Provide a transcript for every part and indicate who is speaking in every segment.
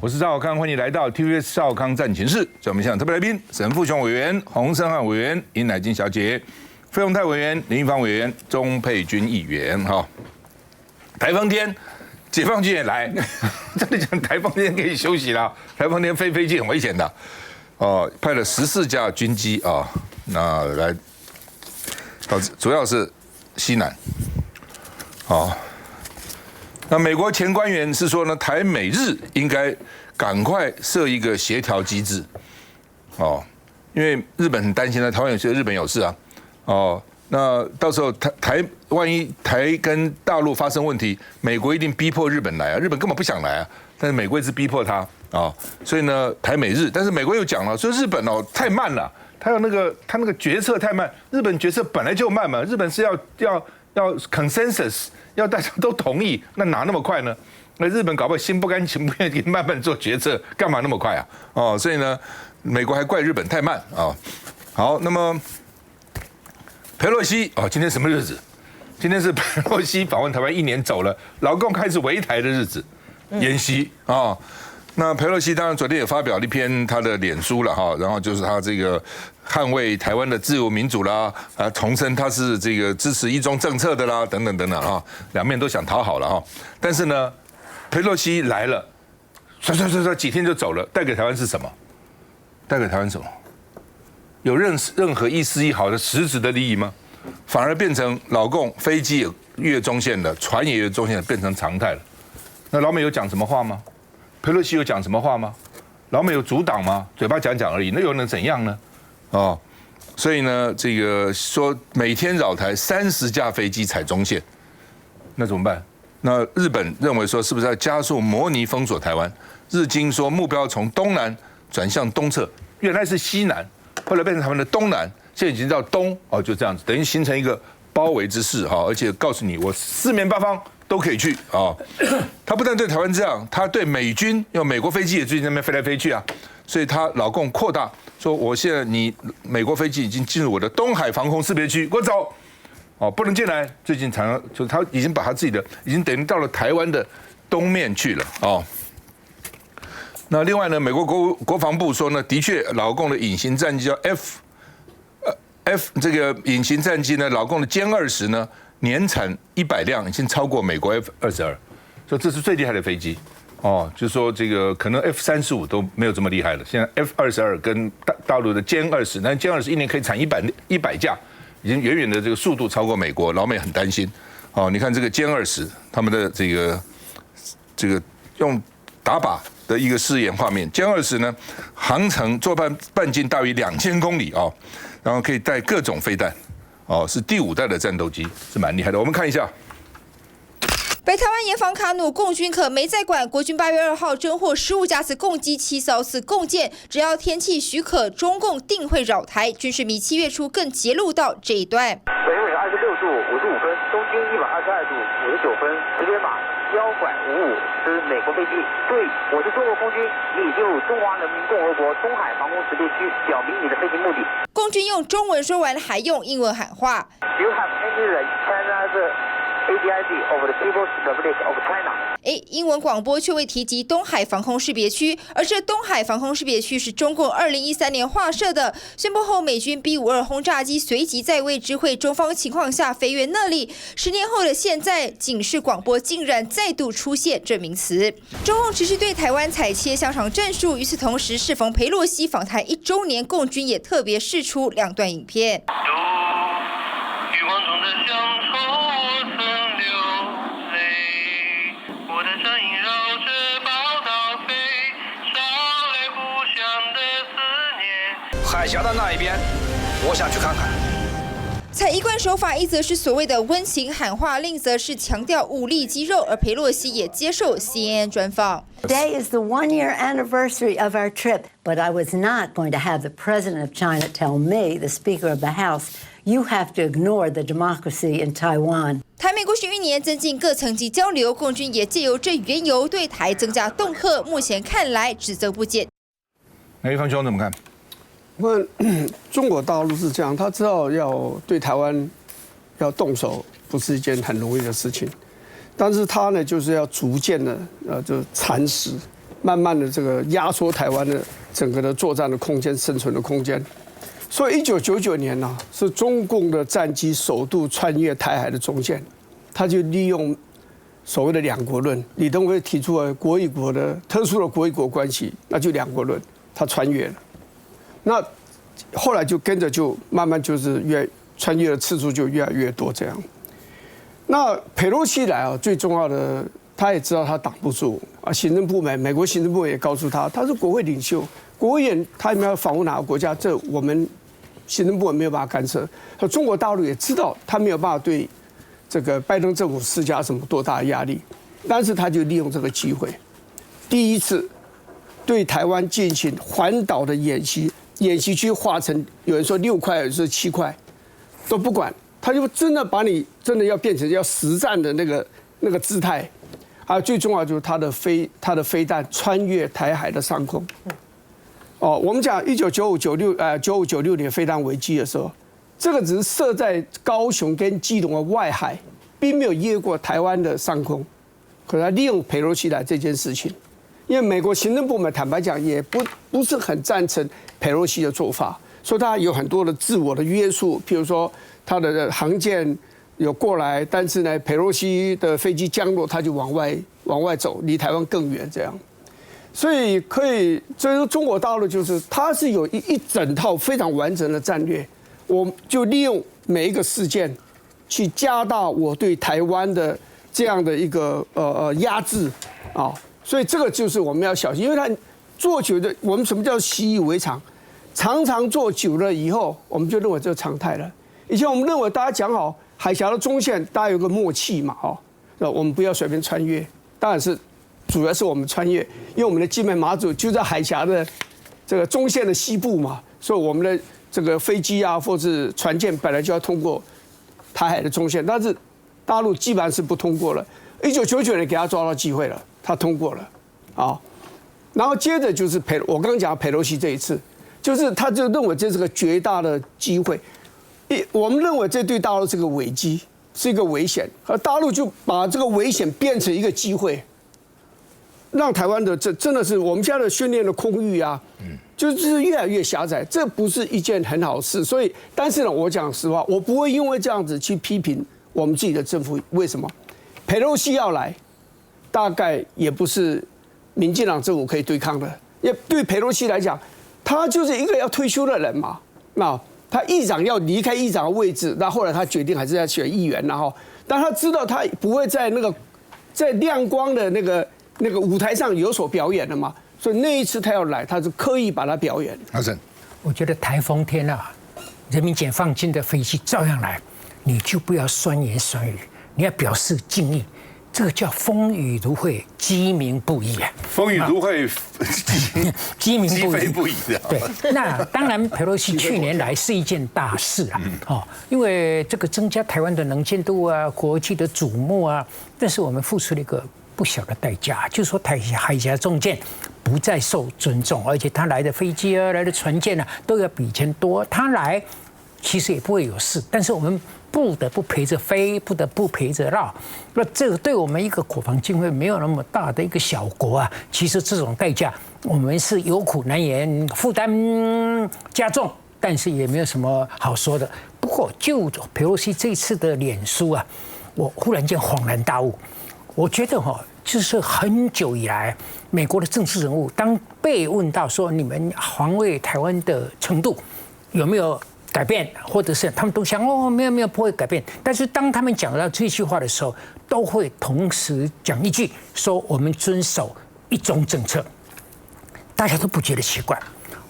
Speaker 1: 我是赵少康，欢迎来到 TVS 赵少康战情室。在我们现场特别来宾，沈富雄委员、洪胜汉委员、尹乃金小姐、费鸿泰委员、林玉芳委员、钟佩君议员。哈，台风天，解放军也来。这里讲台风天可以休息了，台风天飞机很危险的。派了14架军机啊，那来，主要是西南。那美国前官员是说呢，台美日应该赶快设一个协调机制，因为日本很担心呢，台湾有事，日本有事啊，那到时候万一台跟大陆发生问题，美国一定逼迫日本来啊，日本根本不想来啊，但是美国一直逼迫他所以呢，台美日，但是美国又讲了，说日本太慢了，他那个决策太慢，日本决策本来就慢嘛，日本是要 consensus。要大家都同意，那哪那么快呢？那日本搞不好心不甘情不愿意慢慢做决策，干嘛那么快啊？所以呢，美国还怪日本太慢啊。好，那么裴洛西今天什么日子？今天是裴洛西访问台湾1年走了，老共开始围台的日子，演习啊。那裴洛西当然昨天也发表了一篇他的脸书了哈，然后就是他这个捍卫台湾的自由民主啦，重申他是这个支持一中政策的啦，等等等等啊，两面都想讨好了哈。但是呢，裴洛西来了，唰几天就走了，带给台湾是什么？带给台湾什么？有任何一丝一毫的实质的利益吗？反而变成老共飞机也越中线的，船也越中线的，变成常态了。那老美有讲什么话吗？裴洛西有讲什么话吗？老美有阻挡吗？嘴巴讲而已，那又能怎样呢？所以呢，这个说每天扰台30架飞机踩中线，那怎么办？那日本认为说是不是要加速模拟封锁台湾？日经说目标从东南转向东侧，原来是西南，后来变成台湾的东南，现在已经到东就这样子，等于形成一个包围之势而且告诉你我四面八方都可以去他不但对台湾这样，他对美军，因为美国飞机也最近在那边飞来飞去啊，所以他老共扩大说，我现在美国飞机已经进入我的东海防空识别区，给我走不能进来。最近常常就他已经把他自己的已经等于到了台湾的东面去了那另外呢，美国国防部说呢，的确老共的隐形战机叫 F 这个隐形战机呢，老共的歼20呢。年产100辆，已经超过美国 F22，所以这是最厉害的飞机就是说这个可能 F35都没有这么厉害了。现在 F22跟大陆的歼20，那歼20一年可以产100架，已经远远的这个速度超过美国，老美很担心你看这个歼20，他们的这个用打靶的一个试验画面，歼20呢航程坐半径大于2000公里然后可以带各种飞弹。是第5代的战斗机，是蛮厉害的。我们看一下，
Speaker 2: 北台湾严防卡努，共军可没在管。国军8月2号侦获15架次共机、7艘次共舰，只要天气许可，中共定会扰台。军事迷7月初更揭露到这一段：
Speaker 3: 北纬26度55分，东经122度59分，识别码1管55是美国飞机。对，我是中国空军，你进入中华人民共和国东海防空识别区，表明你的飞行目的。
Speaker 2: 共军用中文说完，还用英文喊话
Speaker 3: ：You have entered China's ADIZ of the People's Republic of China。
Speaker 2: 英文广播却未提及东海防空识别区，而这东海防空识别区是中共2013年划设的。宣布后，美军 B-52轰炸机随即在未知会中方情况下飞越那里。10年后的现在，警示广播竟然再度出现这名词。中共持续对台湾采切香肠战术，与此同时，适逢裴洛西访台1周年，共军也特别释出2段影片。
Speaker 4: 余光中的乡愁，我曾流泪。我的身影绕着宝岛飞，捎来故乡的思念。
Speaker 5: 海峡的那一边，我想去看看。
Speaker 2: 采一贯手法，一则是所谓的温情喊话，另一则是强调武力肌肉。而裴洛西也接受 CNN 专访。
Speaker 6: Today is the one-year anniversary of our trip, but I was not going to have the president of China tell me, the Speaker of the House, you have to ignore the democracy in Taiwan.
Speaker 2: 台美过去1年增进各层级交流，共军也借由这缘由对台增加恫吓，目前看来只增不减。
Speaker 1: 一方兄怎么看？
Speaker 7: 中国大陆是这样，他知道要对台湾要动手不是一件很容易的事情，但是他呢就是要逐渐的就蚕食慢慢的这个压缩台湾的整个的作战的空间、生存的空间。所以1999年呢，是中共的战机首度穿越台海的中线，他就利用所谓的两国论，李登辉提出了国与国的特殊的国与国关系，那就两国论，他穿越了。那后来就跟着就慢慢就是穿越的次数就越来越多这样。那佩洛西来啊，最重要的他也知道他挡不住啊，行政部门美国行政部门也告诉他，他是国会领袖，国务院他有没有访问哪个国家，这我们行政部门没有办法干涉。中国大陆也知道他没有办法对这个拜登政府施加什么多大的压力，但是他就利用这个机会，第一次对台湾进行环岛的演习，演习区划成有人说6块，有人说7块，都不管，他就真的把你真的要变成要实战的那个姿态，还有最重要就是他的飞弹穿越台海的上空。哦，我们讲9596年飞弹危机的时候，这个只是设在高雄跟基隆的外海，并没有越过台湾的上空。可是他利用佩洛西来这件事情，因为美国行政部门坦白讲也不是很赞成佩洛西的做法，所以他有很多的自我的约束，譬如说他的航舰有过来，但是呢，佩洛西的飞机降落，他就往外走，离台湾更远这样。所以所以说中国大陆就是它是有一整套非常完整的战略，我就利用每一个事件去加大我对台湾的这样的一个压制啊，所以这个就是我们要小心，因为它做久的，我们什么叫习以为常，常常做久了以后，我们就认为这是常态了。以前我们认为大家讲好海峡的中线，大家有个默契嘛，我们不要随便穿越，当然是。主要是我们穿越，因为我们的金门马祖就在海峡的这个中线的西部嘛，所以我们的这个飞机啊，或是船舰本来就要通过台海的中线，但是大陆基本上是不通过了。1999年给他抓到机会了，他通过了啊。然后接着就是我刚刚讲佩洛西这一次，就是他就认为这是个绝大的机会，我们认为这对大陆是个危机，是一个危险，而大陆就把这个危险变成一个机会。让台湾的这真的是我们现在的训练的空域啊，就是越来越狭窄，这不是一件很好事。所以，但是呢，我讲实话，我不会因为这样子去批评我们自己的政府。为什么？佩洛西要来，大概也不是民进党政府可以对抗的。也对佩洛西来讲，他就是一个要退休的人嘛。那他议长要离开议长的位置，那后来他决定还是要选议员，然后，但他知道他不会在在亮光的那个舞台上有所表演的嘛，所以那一次他要来，他是刻意把它表演。
Speaker 1: 阿正，
Speaker 8: 我觉得台风天啊，人民解放军的飞机照样来，你就不要酸言酸语，你要表示敬意，这个叫风雨如会，鸡鸣不已啊。
Speaker 1: 风雨如会，
Speaker 8: 鸡鸣不已，
Speaker 1: 不已的。
Speaker 8: 对，那当然，佩洛西去年来是一件大事啊，因为这个增加台湾的能见度啊，国际的瞩目啊，但是我们付出了一个不小的代价，就是说海峡中线不再受尊重，而且他来的飞机啊、来的船舰啊，都要比以前多。他来其实也不会有事，但是我们不得不陪着飞，不得不陪着绕。那这个对我们一个国防经费没有那么大的一个小国啊，其实这种代价我们是有苦难言，负担加重，但是也没有什么好说的。不过就佩洛西这次的脸书啊，我忽然间恍然大悟。我觉得就是很久以来，美国的政治人物当被问到说你们防卫台湾的程度有没有改变，或者是他们都想没有不会改变，但是当他们讲到这句话的时候，都会同时讲一句说我们遵守一中政策，大家都不觉得奇怪。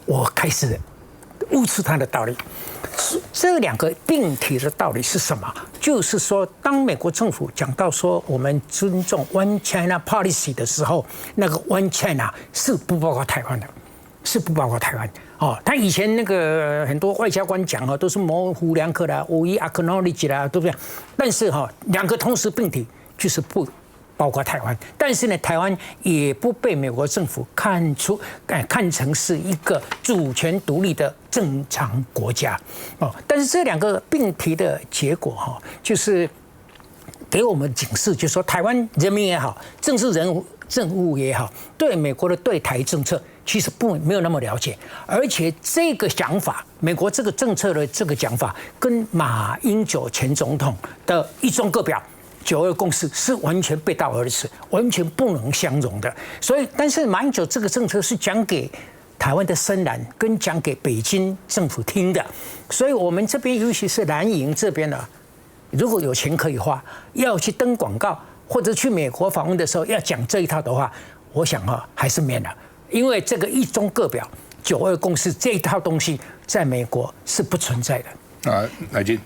Speaker 8: 我开始悟出他的道理。这两个并提的道理是什么？就是说，当美国政府讲到说我们尊重 One China Policy 的时候，那个 One China 是不包括台湾的，是不包括台湾。他以前那个很多外交官讲都是模棱两可啦，无意 acknowledge 啦，对不对？但是两个同时并提，就是不包括台湾，但是呢，台湾也不被美国政府看成是一个主权独立的正常国家但是这两个并提的结果就是给我们警示，就是说台湾人民也好，政治人物政务也好，对美国的对台政策其实没有那么了解，而且这个想法，美国这个政策的这个讲法，跟马英九前总统的一中各表、9·2共识是完全背道而驰，完全不能相容的。所以，但是马英九这个政策是讲给台湾的深蓝跟讲给北京政府听的，所以我们这边尤其是蓝营这边呢，如果有钱可以花，要去登广告或者去美国访问的时候要讲这一套的话，我想还是免了，因为这个一中各表、9·2共识这一套东西在美国是不存在的。
Speaker 1: 啊，乃金。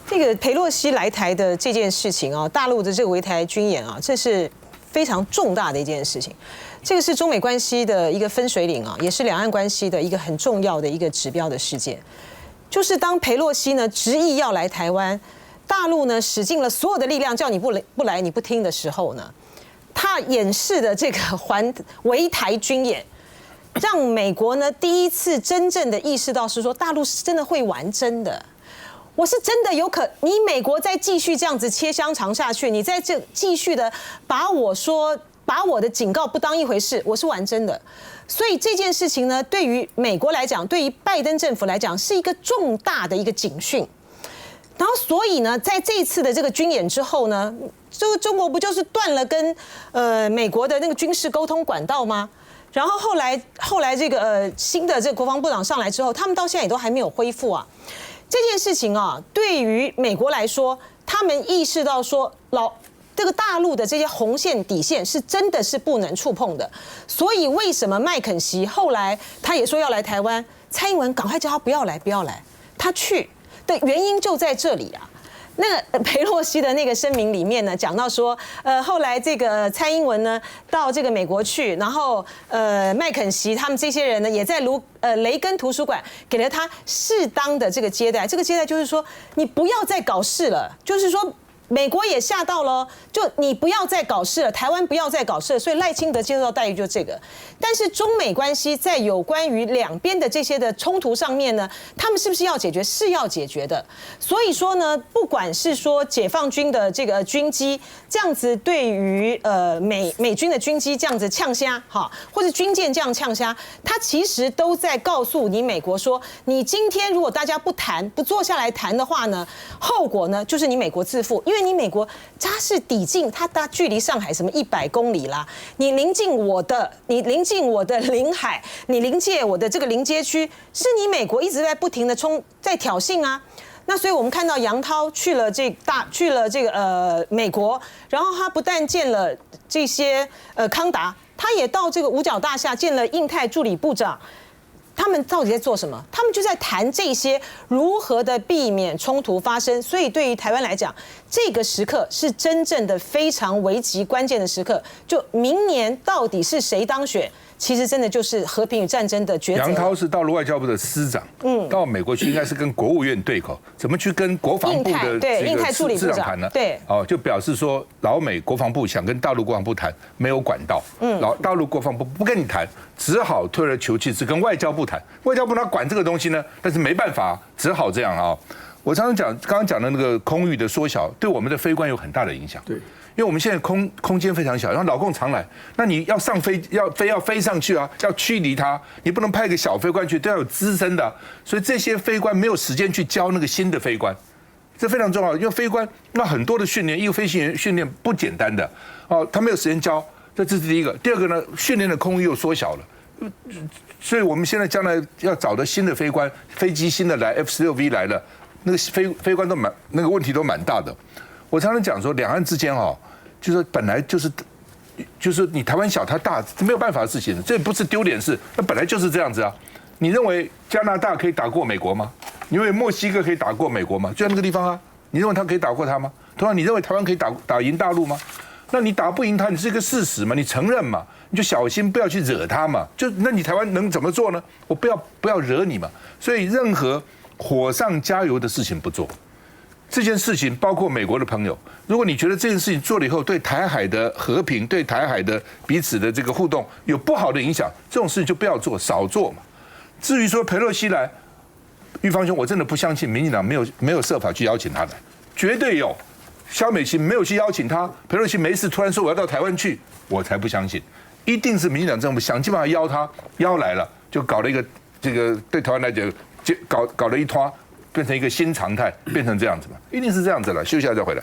Speaker 9: 这个裴洛西来台的这件事情啊，大陆的这个围台军演啊，这是非常重大的一件事情。这个是中美关系的一个分水岭啊，也是两岸关系的一个很重要的一个指标的事件。就是当裴洛西呢执意要来台湾，大陆呢使尽了所有的力量叫你不来你不听的时候呢，他演示的这个围台军演，让美国呢第一次真正的意识到是说大陆是真的会玩真的。我是真的你美国再继续这样子切香肠下去，你再继续的把我的警告不当一回事，我是玩真的。所以这件事情呢，对于美国来讲，对于拜登政府来讲，是一个重大的一个警讯。然后，所以呢，在这一次的这个军演之后呢，中国不就是断了跟美国的那个军事沟通管道吗？然后后来这个新的这个国防部长上来之后，他们到现在也都还没有恢复啊。这件事情啊，对于美国来说，他们意识到说这个大陆的这些红线底线是真的是不能触碰的，所以为什么麦肯锡后来他也说要来台湾，蔡英文赶快叫他不要来，他去的原因就在这里啊。那个裴洛西的那个声明里面呢，讲到说，后来这个蔡英文呢到这个美国去，然后麦肯锡他们这些人呢也在雷根图书馆给了他适当的这个接待，这个接待就是说你不要再搞事了，就是说。美国也吓到了，就你不要再搞事了，台湾不要再搞事了，所以赖清德接受到待遇就这个。但是中美关系在有关于两边的这些的冲突上面呢，他们是不是要解决？是要解决的。所以说呢，不管是说解放军的这个军机这样子对于美军的军机这样子呛虾哈，或者军舰这样呛虾，它其实都在告诉你美国说，你今天如果大家不坐下来谈的话呢，后果呢就是你美国自负，因为你美国它是抵近，它距离上海什么100公里啦，你临近我的领海，你临界我的这个临街区，是你美国一直在不停的在挑衅啊。那所以我们看到杨涛去了美国，然后他不但见了这些康达，他也到这个五角大厦见了印太助理部长。他们到底在做什么？他们就在谈这些如何的避免冲突发生。所以对于台湾来讲，这个时刻是真正的非常危急关键的时刻。就明年到底是谁当选，其实真的就是和平与战争的抉择。
Speaker 1: 杨涛是大陆外交部的司长，到美国去应该是跟国务院对口，怎么去跟国防部的
Speaker 9: 印太助理部长
Speaker 1: 谈呢？
Speaker 9: 对，
Speaker 1: 就表示说老美国防部想跟大陆国防部谈，没有管道，大陆国防部不跟你谈，只好退而求其次跟外交部谈，外交部他管这个东西呢，但是没办法，只好这样啊。我常常讲，刚刚讲的那个空域的缩小，对我们的飞官有很大的影响。对，因为我们现在空间非常小，然后老共常来，那你要要飞上去啊，要驱离它，你不能派一个小飞官去，都要有资深的，所以这些飞官没有时间去教那个新的飞官，这非常重要。因为飞官那很多的训练，一个飞行员训练不简单的他没有时间教，这是第一个。第二个呢，训练的空域又缩小了。所以我们现在将来要找的新的飞官，飞机新的来 F-16V 来了，那个飞官都那个问题都蛮大的。我常常讲说，两岸之间就是本来就是你台湾小它大，没有办法的事情，这不是丢脸事，那本来就是这样子啊。你认为加拿大可以打过美国吗？你认为墨西哥可以打过美国吗？就在那个地方啊，你认为他可以打过他吗？同样，你认为台湾可以打赢大陆吗？那你打不赢他，你是一个事实嘛，你承认嘛，你就小心不要去惹他嘛。那你台湾能怎么做呢？我不要惹你嘛。所以任何火上加油的事情不做。这件事情包括美国的朋友，如果你觉得这件事情做了以后对台海的和平、对台海的彼此的这个互动有不好的影响，这种事情就不要做，少做嘛。至于说裴洛西来，玉芳兄，我真的不相信民进党没有设法去邀请他来，绝对有。萧美琴没有去邀请他，裴洛西没事突然说我要到台湾去，我才不相信，一定是民进党政府想尽办法邀他，邀来了，就搞了一个这个对台湾来讲，搞了一团，变成一个新常态，变成这样子嘛，一定是这样子了。休息一下再回来。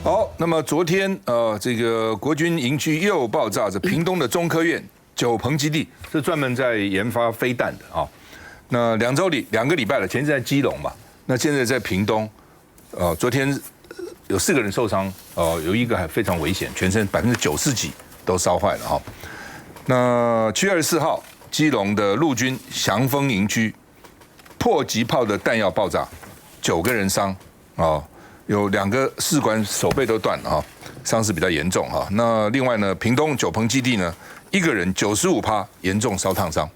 Speaker 1: 好，那么昨天这个国军营区又爆炸，这屏东的中科院九鹏基地是专门在研发飞弹的啊。那2个礼拜了，前一阵在基隆嘛，那现在在屏东，昨天有4个人受伤，有1个还非常危险，全身90%几都烧坏了哈。那7月24号，基隆的陆军祥丰营区迫击炮的弹药爆炸，9个人伤哦。有2个士官手背都断了哈，伤势比较严重哈。那另外呢，屏东九鹏基地呢，1个人95%严重烧烫伤。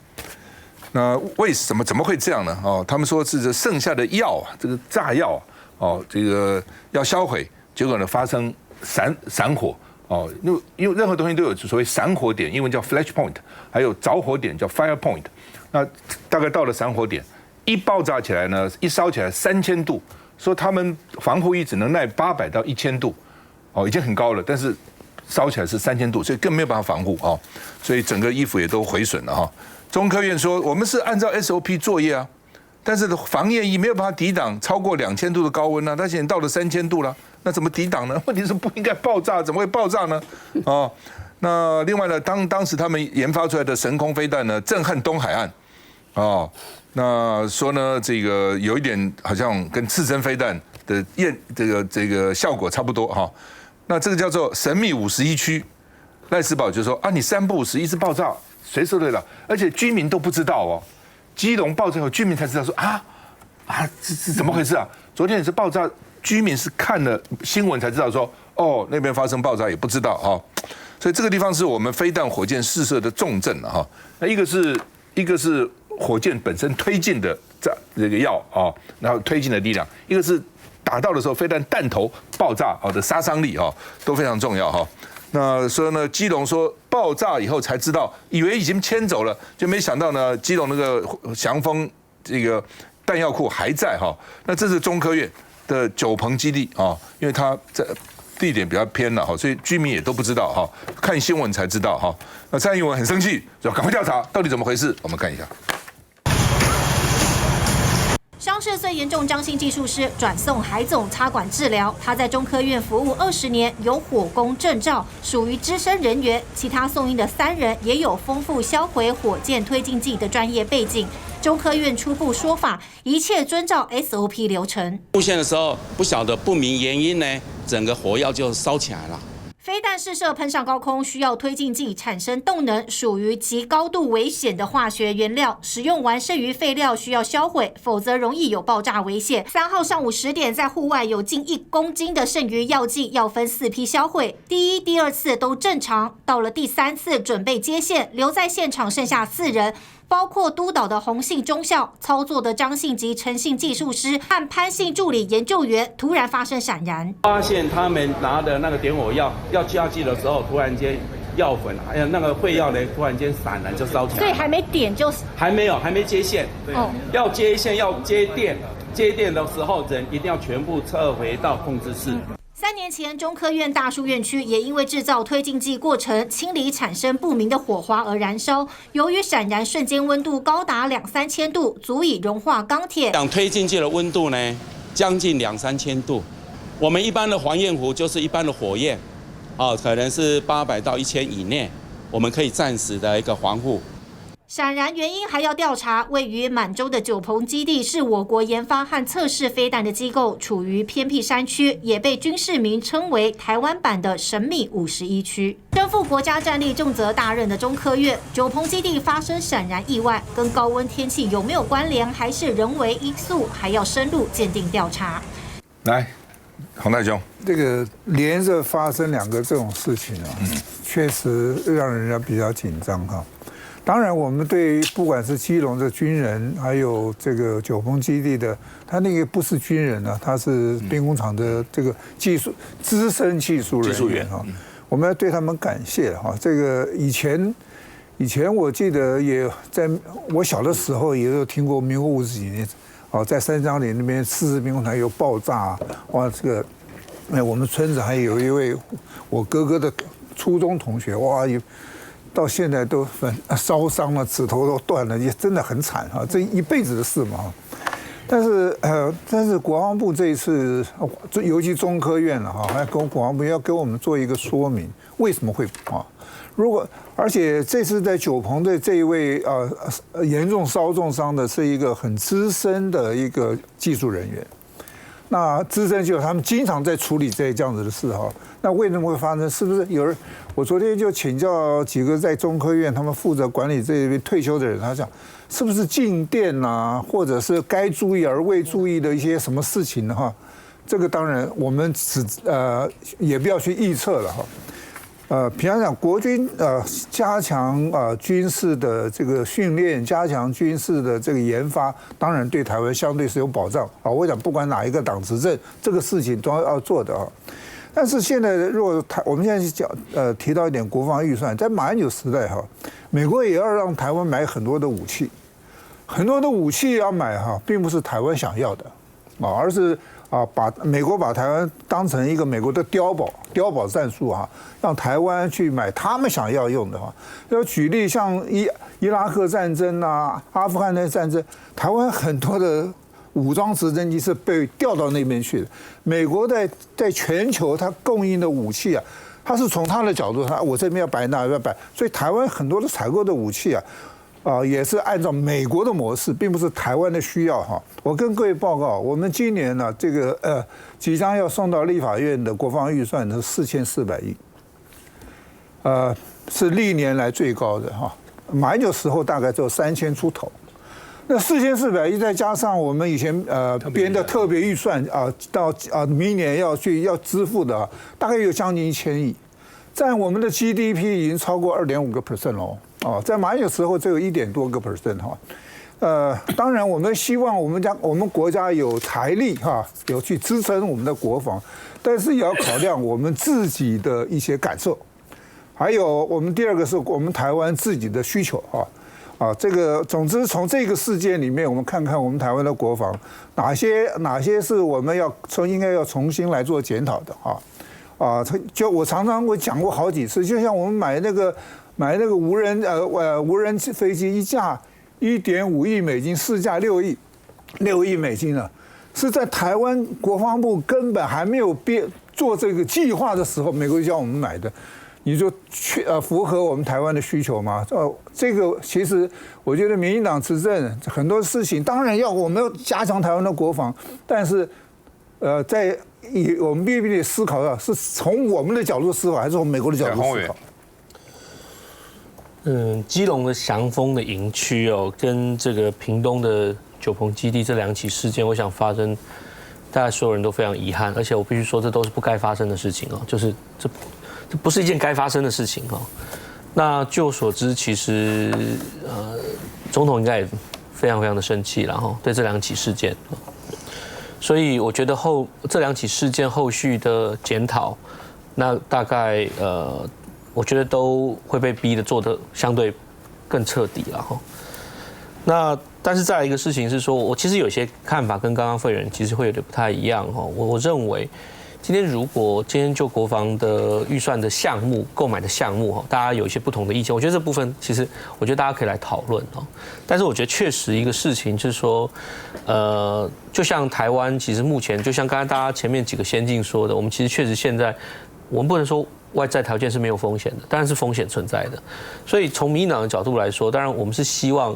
Speaker 1: 那为什么怎么会这样呢？哦，他们说是这剩下的药啊，这个炸药啊，哦，这个要销毁，结果呢发生闪火哦，因为任何东西都有所谓闪火点，英文叫 flash point， 还有着火点叫 fire point。那大概到了闪火点，一爆炸起来呢，一烧起来3000度。说他们防护衣只能耐800到1000度，哦，已经很高了，但是烧起来是3000度，所以更没有办法防护哦，所以整个衣服也都毁损了哈。中科院说，我们是按照 SOP 作业啊，但是防焰衣没有办法抵挡超过2000度的高温啊，但现在到了3000度了，那怎么抵挡呢？问题是不应该爆炸，怎么会爆炸呢？哦，那另外呢，当时他们研发出来的神空飞弹呢，震撼东海岸，哦。那说呢，这个有一点好像跟刺针飞弹的这个效果差不多哈。那这个叫做神秘51区，赖士葆就说啊，你3不5时一直爆炸，谁受得了？而且居民都不知道哦，基隆爆炸后，居民才知道说这怎么回事啊？昨天也是爆炸，居民是看了新闻才知道说，哦，那边发生爆炸也不知道哈。所以这个地方是我们飞弹火箭试射的重镇了哈。那一个是火箭本身推进的这个药啊，然后推进的力量，一个是打到的时候飞弹弹头爆炸的杀伤力啊，都非常重要哈。那说呢，基隆说爆炸以后才知道，以为已经迁走了，就没想到呢，基隆那个祥丰这个弹药库还在哈。那这是中科院的九鹏基地啊，因为它在地点比较偏了哈，所以居民也都不知道哈，看新闻才知道哈。那蔡英文很生气，说赶快调查到底怎么回事，我们看一下。
Speaker 10: 伤势最严重张姓技术师转送海总插管治疗，他在中科院服务20年，有火工证照，属于资深人员。其他送医的3人也有丰富销毁火箭推进剂的专业背景。中科院初步说法，一切遵照 SOP 流程。
Speaker 11: 出现的时候不晓得不明原因呢，整个火药就烧起来了。
Speaker 10: 飞弹试射喷上高空需要推进剂产生动能，属于极高度危险的化学原料，使用完剩余废料需要销毁，否则容易有爆炸危险。3号上午10点，在户外有近1公斤的剩余药剂，要分4批销毁。第1、第2次都正常，到了第3次准备接线，留在现场剩下4人。包括督导的洪姓中校、操作的张姓及陈姓技术师和潘姓助理研究员，突然发生闪燃，
Speaker 11: 发现他们拿的那个点火药要下去的时候，突然间药粉还有那个废药呢，突然间闪燃就烧起来。
Speaker 10: 所以还没点就
Speaker 11: 还没接线，哦，要接线要接电，接电的时候人一定要全部撤回到控制室。
Speaker 10: 3年前，中科院大树院区也因为制造推进剂过程清理产生不明的火花而燃烧。由于闪燃瞬间温度高达2-3千度，足以融化钢铁。
Speaker 11: 讲推进剂的温度呢，将近2-3千度。我们一般的黄焰壶就是一般的火焰，可能是800到1000以内，我们可以暂时的一个防护。
Speaker 10: 闪燃原因还要调查。位于满洲的九鹏基地是我国研发和测试飞弹的机构，处于偏僻山区，也被军事迷称为台湾版的神秘51区。身负国家战力重责大任的中科院，九鹏基地发生闪燃意外，跟高温天气有没有关联，还是人为因素，还要深入鉴定调查。
Speaker 1: 来，洪大兄，
Speaker 12: 这个连着发生2个这种事情啊，确实让人家比较紧张哈。当然，我们对不管是基隆的军人，还有这个九鹏基地的，他那个不是军人啊，他是兵工厂的这个资深技术人员哈，我们要对他们感谢哈。这个以前我记得也在我小的时候也有听过，民国50几年，在三江里那边四支兵工厂有爆炸，哇，这个，我们村子还有一位我哥哥的初中同学，哇，到现在都烧伤了，指头都断了，也真的很惨哈，这一辈子的事嘛。但是国防部这一次，尤其中科院了哈，还跟国防部要给我们做一个说明，为什么会啊？而且这次在九鹏的这一位严重烧重伤的是一个很资深的一个技术人员。那资深就是他们经常在处理这样子的事哈。那为什么会发生？是不是有人？我昨天就请教几个在中科院他们负责管理这边退休的人，他讲是不是静电啊，或者是该注意而未注意的一些什么事情哈？这个当然我们也不要去预测了哈。平常讲，国军加强军事的这个训练，加强军事的这个研发，当然对台湾相对是有保障啊。我想不管哪一个党执政，这个事情都要做的啊。但是现在如果我们现在讲提到一点国防预算，在马英九时代哈，美国也要让台湾买很多的武器，很多的武器要买哈，并不是台湾想要的啊，而是把美国把台湾当成一个美国的碉堡战术啊，让台湾去买他们想要用的哈。要举例像伊拉克战争啊、阿富汗的战争，台湾很多的武装直升机是被调到那边去的。美国在全球它供应的武器啊，它是从它的角度，我这边要摆那要摆，所以台湾很多的采购的武器啊。也是按照美国的模式，并不是台湾的需要哈。我跟各位报告，我们今年呢，这个即将要送到立法院的国防预算是4400亿，是历年来最高的哈。马英九时候大概只有3000出头，那4400亿再加上我们以前编的特别预算到明年要支付的，大概有将近1000亿，占我们的 GDP 已经超过2.5% 喽。在马英九时候只有1点多个%哈，当然我们希望我们国家有财力哈，有去支撑我们的国防，但是也要考量我们自己的一些感受，还有我们第二个是我们台湾自己的需求这个总之从这个事件里面，我们看看我们台湾的国防哪些是我们应该要重新来做检讨的就我常常讲过好几次，就像我们买那个无人飞机一架1.5亿美金，试驾6亿美金了，是在台湾国防部根本还没有做这个计划的时候，美国就叫我们买的，你就符合我们台湾的需求吗？这个其实我觉得民进党执政很多事情，当然我们要加强台湾的国防，但是我们必须得思考到是从我们的角度思考，还是从美国的角度思考？
Speaker 13: 基隆的祥丰的营区跟这个屏东的九鹏基地这2起事件，我想发生，大家所有人都非常遗憾，而且我必须说，这都是不该发生的事情就是这不是一件该发生的事情那据我所知，其实总统应该也非常非常的生气，然后对这2起事件所以我觉得这2起事件后续的检讨，那大概我觉得都会被逼的做得相对更彻底了那但是再来一个事情是说，我其实有些看法跟刚刚费人其实会有点不太一样我认为如果今天就国防的预算的项目购买的项目大家有一些不同的意见，我觉得这部分其实我觉得大家可以来讨论但是我觉得确实一个事情就是说，就像台湾其实目前就像刚才大家前面几个先进说的，我们其实确实现在我们不能说外在条件是没有风险的，当然是风险存在的。所以从民进党的角度来说，当然我们是希望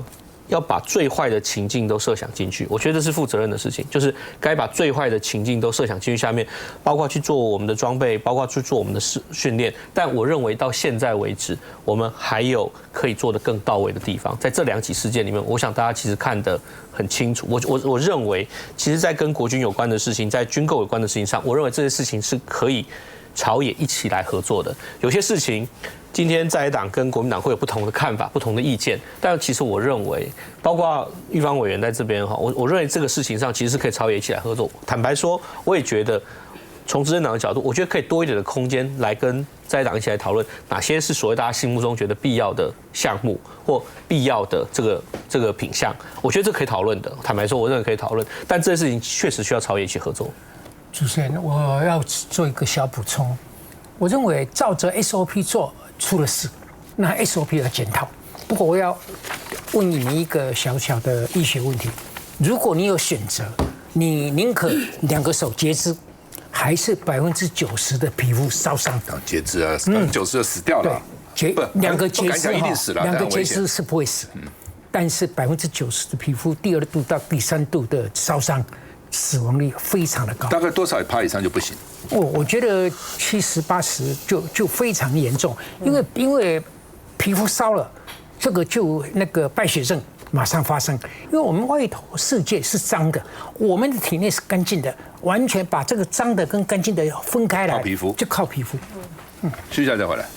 Speaker 13: 要把最坏的情境都设想进去，我觉得这是负责任的事情，就是该把最坏的情境都设想进去下面，包括去做我们的装备，包括去做我们的训练。但我认为到现在为止，我们还有可以做得更到位的地方。在这2起事件里面，我想大家其实看得很清楚。我认为，其实在跟国军有关的事情，在军购有关的事情上，我认为这些事情是可以朝野一起来合作的。有些事情，今天在野党跟国民党会有不同的看法、不同的意见，但其实我认为，包括玉芳委员在这边哈，我认为这个事情上其实是可以朝野一起来合作。坦白说，我也觉得。从执政党的角度，我觉得可以多一点的空间来跟在野党一起来讨论哪些是所谓大家心目中觉得必要的项目或必要的这个品项，我觉得这可以讨论的。坦白说，我认为可以讨论，但这件事情确实需要朝野一起合作。
Speaker 8: 主持人，我要做一个小补充，我认为照着 SOP 做出了事，那 SOP 要检讨。不过我要问你一个小小的医学问题：如果你有选择，你宁可2个手截肢？还是90%的皮肤烧伤，
Speaker 1: 截肢啊，90%就死掉了。
Speaker 8: 对，2个截肢
Speaker 1: 一定死了，2
Speaker 8: 个截肢是不会死，但是90%的皮肤第2度到第3度的烧伤，死亡率非常的高。
Speaker 1: 大概多少%以上就不行？
Speaker 8: 我觉得70%、80%就非常严重，因为皮肤烧了，这个就那个败血症。马上发生，因为我们外头世界是脏的，我们的体内是干净的，完全把这个脏的跟干净的分开来，
Speaker 1: 靠皮肤，
Speaker 8: 就靠皮肤。
Speaker 1: 休息一下再回来。